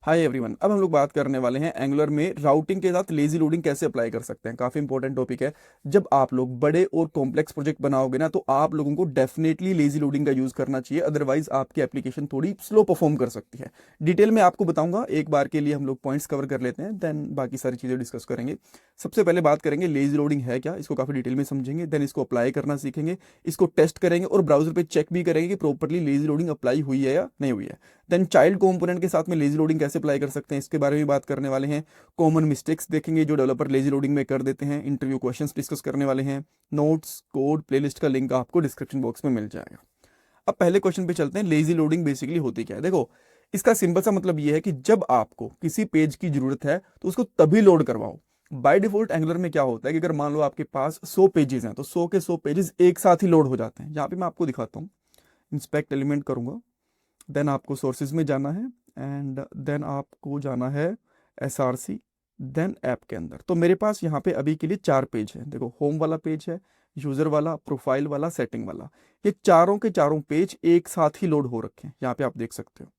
Hi everyone. अब हम लोग बात करने वाले हैं एंगुलर में राउटिंग के साथ लेजी लोडिंग कैसे अप्लाई कर सकते हैं। काफी इंपॉर्टेंट टॉपिक है। जब आप लोग बड़े और कॉम्प्लेक्स प्रोजेक्ट बनाओगे ना, तो आप लोगों को डेफिनेटली लेजी लोडिंग का यूज करना चाहिए, अदरवाइज आपकी एप्लीकेशन थोड़ी स्लो परफॉर्म कर सकती है। डिटेल में आपको बताऊंगा, एक बार के लिए हम लोग पॉइंट्स कवर कर लेते हैं, देन बाकी सारी चीजें डिस्कस करेंगे। सबसे पहले बात करेंगे लेजी लोडिंग है क्या, इसको काफी डिटेल में समझेंगे, देन इसको अप्लाई करना सीखेंगे, इसको टेस्ट करेंगे और ब्राउजर पे चेक भी करेंगे कि प्रॉपरली लेजी लोडिंग अप्लाई हुई है या नहीं हुई है। देन चाइल्ड कंपोनेंट के साथ में लेजी लोडिंग कैसे अप्लाई कर सकते हैं, इसके बारे में बात करने वाले हैं। कॉमन मिस्टेक्स देखेंगे जो डेवलपर लेजी लोडिंग में कर देते हैं। इंटरव्यू क्वेश्चंस डिस्कस करने वाले हैं। नोट्स, कोड, प्लेलिस्ट का लिंक आपको डिस्क्रिप्शन बॉक्स में मिल जाएगा। अब पहले क्वेश्चन पे चलते हैं। लेजी लोडिंग बेसिकली होती क्या है, देखो। इसका सिंपल सा मतलब ये है कि जब आपको किसी पेज की जरूरत है तो उसको तभी लोड करवाओ। बाय डिफॉल्ट एंगुलर में क्या होता है कि अगर मान लो आपके पास 100 पेजेस हैं तो 100 के 100 पेजेस एक साथ ही लोड हो जाते हैं। यहाँ पे मैं आपको दिखाता हूँ। इंस्पेक्ट एलिमेंट करूंगा, देन आपको सोर्सेज में जाना है, एंड देन आपको जाना है एसआरसी, देन ऐप के अंदर। तो मेरे पास यहाँ पे अभी के लिए 4 पेज है। देखो, होम वाला पेज है, यूजर वाला, प्रोफाइल वाला, सेटिंग वाला। ये चारों के चारों पेज एक साथ ही लोड हो रखे हैं, यहाँ पे आप देख सकते हो।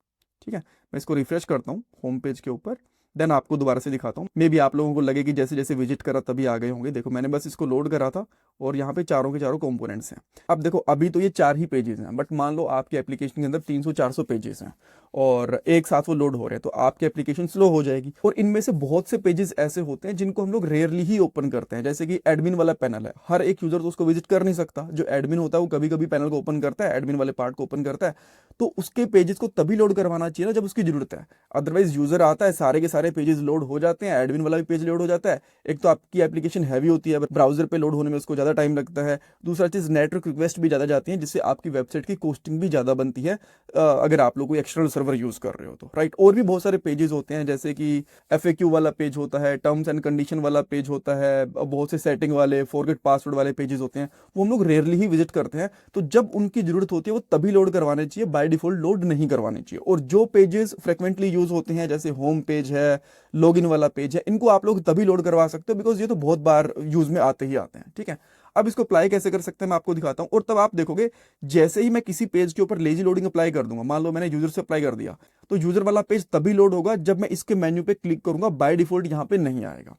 ठीक है, मैं इसको रिफ्रेश करता हूँ होम पेज के ऊपर, देन आपको दोबारा से दिखाता हूँ। मे बी आप लोगों को लगे कि जैसे जैसे विजिट करा तभी आ गए होंगे। देखो, मैंने बस इसको लोड करा था और यहाँ पे चारों के चारों कंपोनेंट्स हैं। अब देखो, अभी तो ये 4 ही पेजेस हैं, बट मान लो आपकी एप्लीकेशन के अंदर 300-400 पेजेस हैं और एक साथ वो लोड हो रहे हैं, तो आपकी एप्लीकेशन स्लो हो जाएगी। और इनमें से बहुत से पेजेस ऐसे होते हैं जिनको हम लोग रेयरली ही ओपन करते हैं। जैसे कि एडमिन वाला पैनल है, हर एक यूजर तो उसको विजिट कर नहीं सकता। जो एडमिन होता है वो कभी कभी पैनल को ओपन करता है, एडमिन वाले पार्ट को ओपन करता है। तो उसके पेजेस को तभी लोड करवाना चाहिए ना जब उसकी जरूरत है। अदरवाइज यूजर आता है, सारे के सारे पेजेस लोड हो जाते हैं, एडमिन वाला भी पेज लोड हो जाता है। एक तो आपकी एप्लीकेशन हैवी होती है, ब्राउजर पे लोड होने में उसको ज़्यादा टाइम लगता है। दूसरा चीज़, नेटवर्क रिक्वेस्ट भी ज़्यादा जाती है, जिससे आपकी वेबसाइट की कोस्टिंग भी ज़्यादा बनती है। अगर आप लोग कोई एक्सटर्नल सर्वर यूज़ कर रहे हो तो राइट। और भी बहुत सारे पेजेस होते हैं, जैसे कि FAQ वाला पेज होता है, टर्म्स एंड कंडीशन वाला पेज होता है, बहुत से सेटिंग वाले, फॉरगेट पासवर्ड वाले पेजेस होते हैं। वो हम लोग रेयरली ही विजिट करते हैं। तो जब उनकी जरूरत होती है वो तभी लोड करवाने चाहिए, बाय डिफॉल्ट लोड नहीं करवाने चाहिए। और जो पेजेस फ्रिक्वेंटली यूज होते हैं, जैसे होम पेज है, लॉगिन वाला पेज है, इनको आप लोग तभी लोड करवा सकते हो, बिकॉज ये तो बहुत बार यूज में आते ही आते हैं। ठीक है, अब इसको अप्लाई कैसे कर सकते हैं मैं आपको दिखाता हूं। और तब आप देखोगे, जैसे ही मैं किसी पेज के ऊपर लेजी लोडिंग अप्लाई कर दूंगा, मान लो मैंने यूजर से अप्लाई कर दिया, तो यूजर वाला पेज तभी लोड होगा जब मैं इसके मेन्यू पे क्लिक करूंगा। बाय डिफॉल्ट यहाँ पे नहीं आएगा।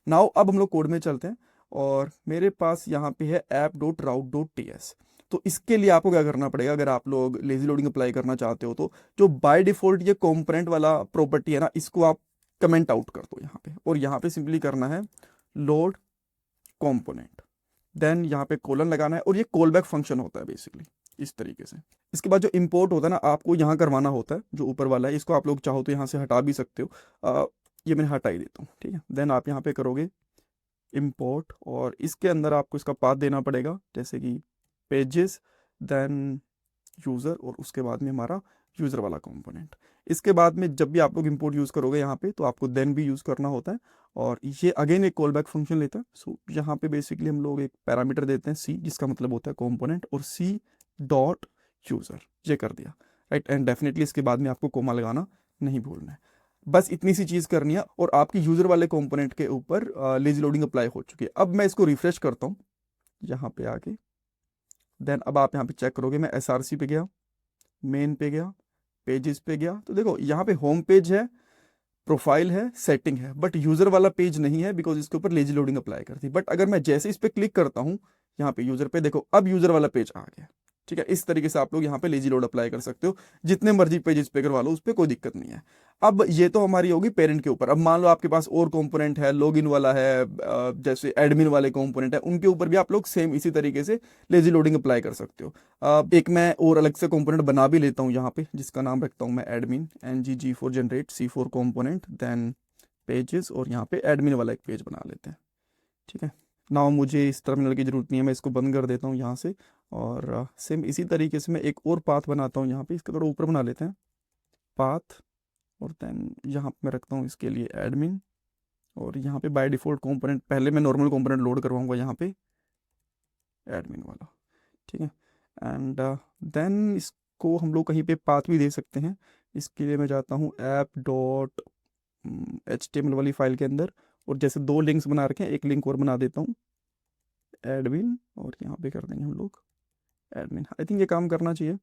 नाउ अब हम लोग कोड में चलते हैं, और मेरे पास यहाँ पे है app.route.ts। तो इसके लिए आपको क्या करना पड़ेगा, अगर आप लोग लेजी लोडिंग अप्लाई करना चाहते हो तो जो बाय डिफॉल्ट ये कंपोनेंट वाला प्रॉपर्टी है ना, इसको आप कमेंट आउट कर दो यहाँ पे, और यहाँ पे सिंपली करना है लोड कंपोनेंट। देन यहाँ पे कोलन लगाना है, और ये कॉल बैक फंक्शन होता है बेसिकली इस तरीके से। इसके बाद जो इंपोर्ट होता है ना, आपको यहाँ करवाना होता है, जो ऊपर वाला है, इसको आप लोग चाहो तो यहाँ से हटा भी सकते हो। ये मैं हटा ही देता हूँ। ठीक है, देन आप यहाँ पे करोगे इंपोर्ट, और इसके अंदर आपको इसका पाथ देना पड़ेगा, जैसे कि पेजेस, देन यूज़र, और उसके बाद में हमारा यूज़र वाला कंपोनेंट। इसके बाद में जब भी आप लोग इंपोर्ट यूज़ करोगे यहाँ पे, तो आपको देन भी यूज़ करना होता है। और ये अगेन एक कॉल बैक फंक्शन लेता है। सो यहाँ पे बेसिकली हम लोग एक पैरामीटर देते हैं सी, जिसका मतलब होता है कंपोनेंट, और सी डॉट यूज़र। ये कर दिया, राइट। एंड डेफिनेटली इसके बाद में आपको कोमा लगाना नहीं भूलना है। बस इतनी सी चीज़ करनी है, और आपकी यूज़र वाले कंपोनेंट के ऊपर लेजी लोडिंग अप्लाई हो चुकी है। अब मैं इसको रिफ्रेश करता हूँ यहाँ पे आके, देन अब आप यहाँ पे चेक करोगे, मैं SRC पे गया, मेन पे गया, पेजेस पे गया, तो देखो यहाँ पे होम पेज है, प्रोफाइल है, सेटिंग है, बट यूजर वाला पेज नहीं है, बिकॉज इसके ऊपर लेजी लोडिंग अप्लाई करती। बट अगर मैं जैसे इस पे क्लिक करता हूँ यहाँ पे यूजर पे, देखो अब यूजर वाला पेज आ गया। ठीक है, इस तरीके से आप लोग यहाँ पे लेजी लोड अप्लाई कर सकते हो, जितने मर्जी पेजेस पे करवा लो, उस पर कोई दिक्कत नहीं है। अब ये तो हमारी होगी पेरेंट के ऊपर। अब मान लो आपके पास और कंपोनेंट है, लॉगिन वाला है, जैसे एडमिन वाले कंपोनेंट है, उनके ऊपर भी आप लोग सेम इसी तरीके से लेजी लोडिंग अप्लाई कर सकते हो। एक मैं और अलग से कंपोनेंट बना भी लेता हूँ यहाँ पे, जिसका नाम रखता हूँ मैं admin, NGG for generate, C4 component, then pages, और यहाँ पे एडमिन वाला एक पेज बना लेते हैं। ठीक है, नाउ मुझे इस टर्मिनल की जरूरत नहीं है, मैं इसको बंद कर देता हूँ यहाँ से। और सेम इसी तरीके से मैं एक और पाथ बनाता हूँ यहाँ पे, इसका थोड़ा ऊपर बना लेते हैं पाथ, और देन यहाँ पे मैं रखता हूँ इसके लिए एडमिन। और यहाँ पे बाय डिफॉल्ट कंपोनेंट, पहले मैं नॉर्मल कंपोनेंट लोड करवाऊंगा यहाँ पे एडमिन वाला। ठीक है, एंड देन इसको हम लोग कहीं पे पाथ भी दे सकते हैं। इसके लिए मैं जाता हूँ app.html वाली फाइल के अंदर, और जैसे 2 लिंक्स बना रखे हैं, एक लिंक और बना देता हूँ एडमिन, और यहाँ पे कर देंगे हम लोग एडमिन। आई थिंक ये काम करना चाहिए।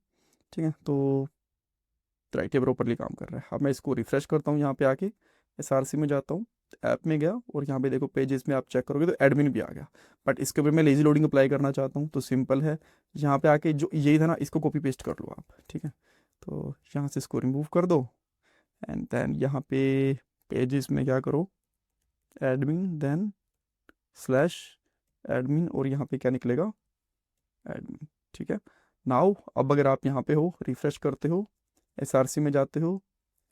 ठीक है, तो राइट, ये प्रॉपरली काम कर रहा है। अब मैं इसको रिफ्रेश करता हूँ, यहाँ पे आके SRC में जाता हूँ, ऐप में गया और यहाँ पे देखो पेजेस में आप चेक करोगे तो एडमिन भी आ गया। बट इसके ऊपर मैं लेजी लोडिंग अप्लाई करना चाहता हूँ तो सिंपल है, यहाँ पे आके जो यही था ना, इसको कॉपी पेस्ट कर लो आप, ठीक है। तो यहाँ से इसको रिमूव कर दो एंड देन यहाँ पे पेजेस में क्या करो, एडमिन देन स्लैश एडमिन, और यहाँ पे क्या निकलेगा, एडमिन, ठीक है। नाउ अब अगर आप यहाँ पे हो, रिफ्रेश करते हो, SRC में जाते हो,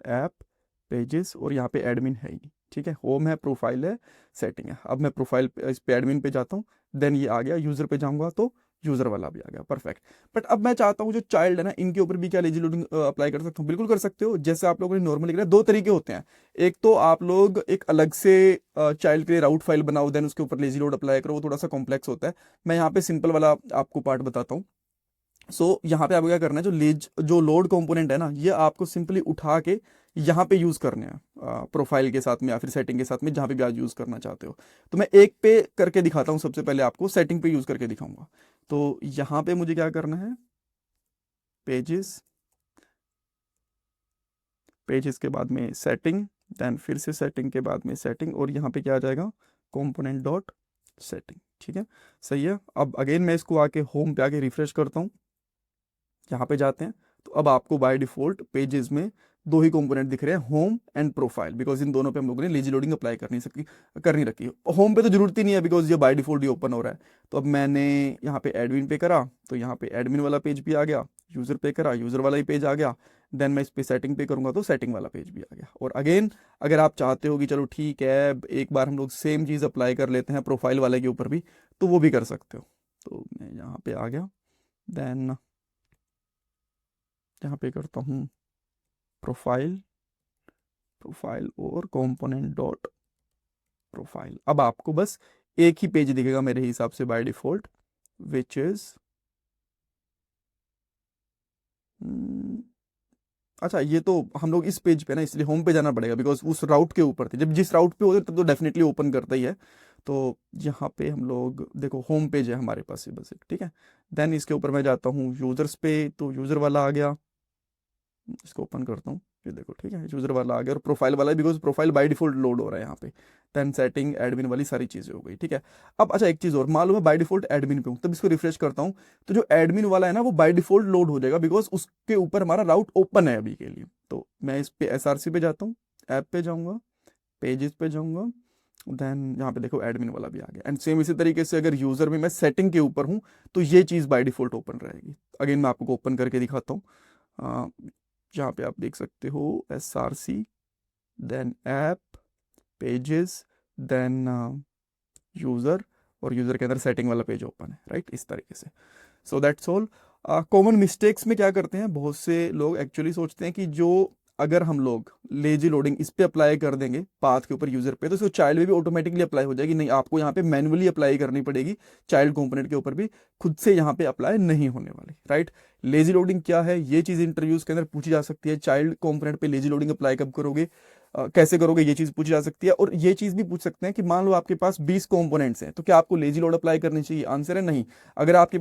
ऐप, पेजेस, और यहाँ पे एडमिन है ही, ठीक है। होम है, प्रोफाइल है, सेटिंग है। अब मैं प्रोफाइल इस पे एडमिन पे जाता हूँ, देन ये आ गया, यूज़र पे जाऊँगा तो यूज़र वाला भी आ गया, परफेक्ट। बट अब मैं चाहता हूँ जो चाइल्ड है ना, इनके ऊपर भी क्या लेजी लोडिंग अप्लाई कर सकता हूँ? बिल्कुल कर सकते हो। जैसे आप लोगों ने नॉर्मली करा, दो तरीके होते हैं। एक तो आप लोग एक अलग से चाइल्ड के लिए राउट फाइल बनाओ, देन उसके ऊपर लेजी लोड अप्लाई करो, वो थोड़ा सा कॉम्प्लेक्स होता है। मैं यहाँ पे सिंपल वाला आपको पार्ट बताता हूँ। यहाँ पे आपको क्या करना है, जो लोड कंपोनेंट है ना, ये आपको सिंपली उठा के यहाँ पे यूज करने हैं, प्रोफाइल के साथ में या फिर सेटिंग के साथ में, जहाँ पे भी आज यूज करना चाहते हो। तो मैं एक पे करके दिखाता हूँ, सबसे पहले आपको सेटिंग पे यूज करके दिखाऊंगा। तो यहाँ पे मुझे क्या करना है, पेजेस, पेजेस के बाद में सेटिंग, देन फिर से सेटिंग के बाद में सेटिंग, और यहाँ पे क्या आ जाएगा, कंपोनेंट डॉट सेटिंग, ठीक है। सही है। अब अगेन मैं इसको आके होम पे आके रिफ्रेश करता हूँ, यहाँ पे जाते हैं तो अब आपको बाय डिफॉल्ट पेजेस में दो ही कंपोनेंट दिख रहे हैं, home and profile, because in दोनों पे हम लोगों ने लेजी लोडिंग अप्लाई करनी रखी है। होम पे तो जरूरत ही नहीं है बिकॉज ये बाय डिफॉल्ट ही ओपन हो रहा है। तो अब मैंने यहाँ पे एडमिन पे करा तो यहाँ पे एडमिन वाला पेज भी आ गया, यूजर पे करा, यूजर वाला ही पेज आ गया, देन मैं इस पे सेटिंग पे करूंगा तो सेटिंग वाला पेज भी आ गया। और अगेन अगर आप चाहते हो कि चलो ठीक है एक बार हम लोग सेम चीज़ अप्लाई कर लेते हैं प्रोफाइल वाले के ऊपर भी, तो वो भी कर सकते हो। तो मैं यहाँ पे आ गया, देन यहाँ पे करता हूँ प्रोफाइल, प्रोफाइल और कंपोनेंट डॉट प्रोफाइल। अब आपको बस एक ही पेज दिखेगा मेरे हिसाब से बाय डिफॉल्ट, विच इज अच्छा, ये तो हम लोग इस पेज पे ना, इसलिए होम पे जाना पड़ेगा बिकॉज उस राउट के ऊपर थे। जब जिस राउट पे होते तब तो डेफिनेटली ओपन करता ही है। तो यहाँ पे हम लोग देखो होम पेज है हमारे पास ये बस एक, ठीक है। देन इसके ऊपर मैं जाता हूँ यूजर्स पे, तो यूजर वाला आ गया, इसको ओपन करता हूँ, ये देखो, ठीक है, यूजर वाला आ गया और प्रोफाइल वाला, because profile by default load हो रहा है यहाँ पे। देन सेटिंग, एडमिन वाली सारी चीज़ें हो गई, ठीक है। अब अच्छा एक चीज़ और, मान लो मैं बाय डिफॉल्ट एडमिन पे हूँ, तब इसको रिफ्रेश करता हूँ तो जो एडमिन वाला है ना वो बाय डिफॉल्ट लोड हो जाएगा बिकॉज उसके ऊपर हमारा राउट ओपन है अभी के लिए। तो मैं इस पे SRC पे जाता हूँ, ऐप पे जाऊँगा, पेजेस पे जाऊँगा, देन यहाँ पे देखो एडमिन वाला भी आ गया। एंड सेम इसी तरीके से अगर यूज़र में मैं सेटिंग के ऊपर हूँ तो ये चीज़ बाय डिफॉल्ट ओपन रहेगी। अगेन मैं आपको ओपन करके दिखाता हूँ, जहाँ पे आप देख सकते हो SRC, then app, pages, then user, और यूज़र के अंदर सेटिंग वाला पेज ओपन है, राइट, इस तरीके से। So that's all. Common mistakes में क्या करते हैं, बहुत से लोग एक्चुअली सोचते हैं कि जो अगर हम लोग लेजी लोडिंग इस पे अप्लाई कर देंगे पाथ के ऊपर यूजर पे, तो इसको चाइल्ड में भी ऑटोमेटिकली अप्लाई हो जाएगी। नहीं, आपको यहाँ पे मैनुअली अप्लाई करनी पड़ेगी, चाइल्ड कंपोनेंट के ऊपर भी खुद से यहाँ पे अप्लाई नहीं होने वाली, राइट। लेजी लोडिंग क्या है, ये चीज़ इंटरव्यूज के अंदर पूछी जा सकती है, चाइल्ड कंपोनेंट पे लेजी लोडिंग अप्लाई कब करोगे, कैसे करोगे, ये चीज़ पूछी जा सकती है। और ये चीज़ भी पूछ सकते हैं कि मान लो आपके पास 20 कंपोनेंट्स हैं तो क्या आपको लेजी लोड अप्लाई करनी चाहिए? आंसर है नहीं। अगर आपके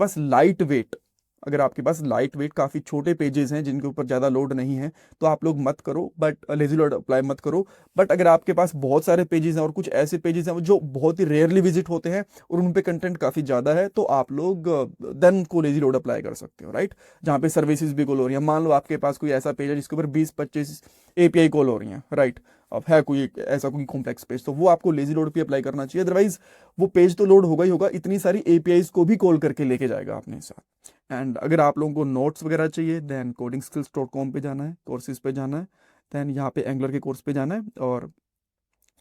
पास लाइट वेट काफ़ी छोटे पेजेस हैं जिनके ऊपर ज़्यादा लोड नहीं है तो आप लोग मत करो, बट लेजी लोड अप्लाई मत करो। बट अगर आपके पास बहुत सारे पेजेस हैं और कुछ ऐसे पेजेस हैं जो बहुत ही रेयरली विजिट होते हैं और उन पे कंटेंट काफ़ी ज़्यादा है, तो आप लोग देन को लेजी लोड अप्लाई कर सकते हो, राइट। जहाँ पे सर्विसेज भी कॉल हो रही है, मान लो आपके पास कोई ऐसा पेज है जिसके ऊपर 20-25 API कॉल हो रही हैं, राइट। अब है कोई ऐसा कोई कॉम्प्लेक्स पेज, तो वो आपको लेजी लोड पे अप्लाई करना चाहिए। अदरवाइज वो पेज तो लोड होगा ही होगा, इतनी सारी APIs को भी कॉल करके लेके जाएगा अपने साथ। एंड अगर आप लोगों को नोट्स वगैरह चाहिए, देन codingskills.com पे जाना है, कोर्सेज पे जाना है, देन यहाँ पे एंगुलर के कोर्स पे जाना है, और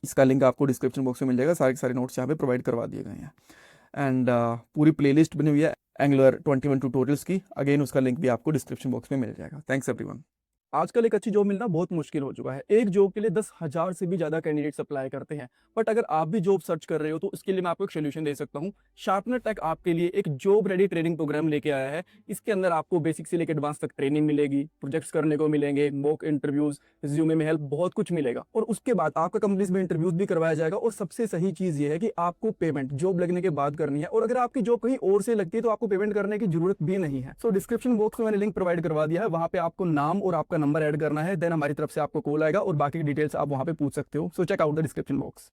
इसका लिंक आपको डिस्क्रिप्शन बॉक्स में मिल जाएगा। सारे के सारे नोट्स यहाँ पे प्रोवाइड करवा दिए गए हैं। एंड पूरी प्लेलिस्ट बनी हुई है एंगुलर 21 ट्यूटोरियल्स की, अगेन उसका लिंक भी आपको डिस्क्रिप्शन बॉक्स में मिल जाएगा। Thanks everyone. आजकल एक अच्छी जॉब मिलना बहुत मुश्किल हो चुका है। एक जॉब के लिए 10,000 से भी ज़्यादा कैंडिडेट्स अप्लाई करते हैं। बट अगर आप भी जॉब सर्च कर रहे हो तो इसके लिए मैं आपको एक सोल्यूशन दे सकता हूँ। शार्पनर टेक आपके लिए एक जॉब रेडी ट्रेनिंग प्रोग्राम लेके आया है। इसके अंदर आपको बेसिक से लेकर एडवांस तक ट्रेनिंग मिलेगी, प्रोजेक्ट्स करने को मिलेंगे, मॉक इंटरव्यूज, रिज्यूमे में हेल्प, बहुत कुछ मिलेगा। और उसके बाद आपका कंपनीज में इंटरव्यूज भी करवाया जाएगा। और सबसे सही चीज़ ये है कि आपको पेमेंट जॉब लगने के बाद करनी है। और अगर आपकी जॉब कहीं और से लगती है तो आपको पेमेंट करने की जरूरत भी नहीं है। सो डिस्क्रिप्शन बॉक्स में मैंने लिंक प्रोवाइड करवा दिया है, वहाँ पे आपको नाम और आपका नंबर ऐड करना है, देन हमारी तरफ से आपको कॉल आएगा और बाकी की डिटेल्स आप वहाँ पे पूछ सकते हो। So check out the description box.